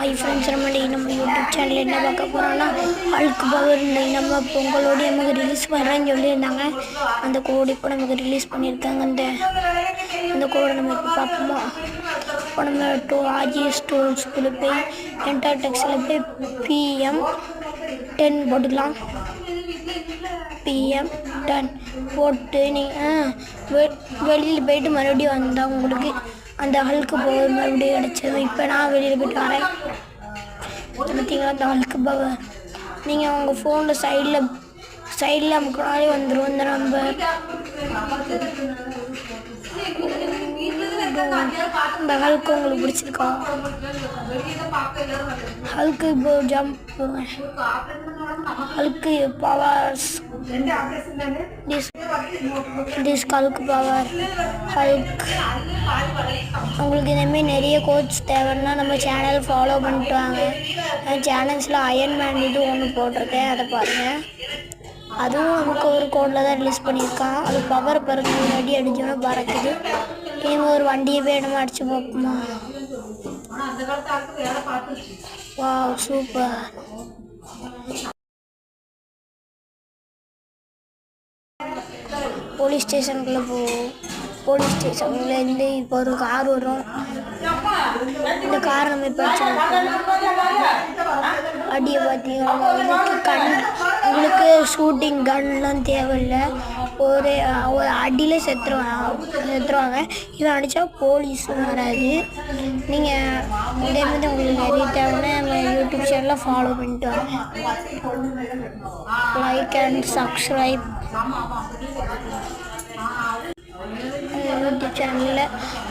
Hi friends, நம்ம YouTube சேனலில் என்ன பார்க்க போகிறோம்னா ஹல்க் பவர் நம்ம பொங்கலோடு நமக்கு ரிலீஸ் பண்ணுறேன்னு சொல்லியிருந்தாங்க. அந்த கோடு இப்போ நமக்கு ரிலீஸ் பண்ணியிருக்காங்க. அந்த கோடை நம்ம இப்போ பார்ப்போமா. இப்போ நம்ம RGS டூல்ஸ்குள்ளே போய் என்டர் டெக்ஸ்டில் போய் PM10 போட்டுக்கலாம். PM10 போட்டு நீங்கள் வெளியில் போய்ட்டு மறுபடியும் வந்தால் உங்களுக்கு அந்த ஹல்க் பவர் மறுபடியும் கிடச்சிடும். இப்போ நான் வெளியில் போய்ட்டு வரேன். பார்த்தீங்களா, அந்த ஹல்க் பவர் நீங்கள் உங்கள் ஃபோனில் சைடில் அமுக்கினாலே வந்துடும். இந்த நம்பர் இந்த ஹல்க் உங்களுக்கு பிடிச்சிருக்கா? ஹல்க்கு இப்போ jump Hulk powers this Hulk power Hulk. உங்களுக்கு இதேமாரி நிறைய கோட்ஸ் தேவைன்னா நம்ம சேனல் ஃபாலோ பண்ணிட்டு வாங்க. சேனல்ஸில் அயன்மேன் இது ஒன்று போட்டிருக்கேன், அதை பாருங்கள். அதுவும் நமக்கு ஒரு கோடில் தான் ரிலீஸ் பண்ணியிருக்கான். அது பவர் பாருங்க, ஒரு அடி அடிச்சோன்னா பறக்குது. இனிமேல் ஒரு வண்டியை போய் நம்ம அடிச்சு பார்ப்போமா. Wow, super. போலீஸ் ஸ்டேஷனுக்குள்ளே போவோம். போலீஸ் ஸ்டேஷன்லேருந்து இப்போ ஒரு கார் வரும். இந்த கார் நம்ம இப்போ அடியை பார்த்தீங்கன்னா உங்களுக்கு ஷூட்டிங் கன்லாம் தேவையில்லை. ஒரு அடியில் செத்துருவாங்க. இதை அடித்தா போலீஸும் வராது. நீங்கள் இதே மாதிரி உங்களுக்கு நிறைய தேவைன்னா நம்ம யூடியூப் சேனலில் ஃபாலோ பண்ணிட்டு வாங்க. Like and subscribe. யூடியூப் சேனலில்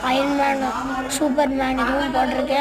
அயன்மேன், சூப்பர்மேன் இதுவும் போட்டிருக்கேன்.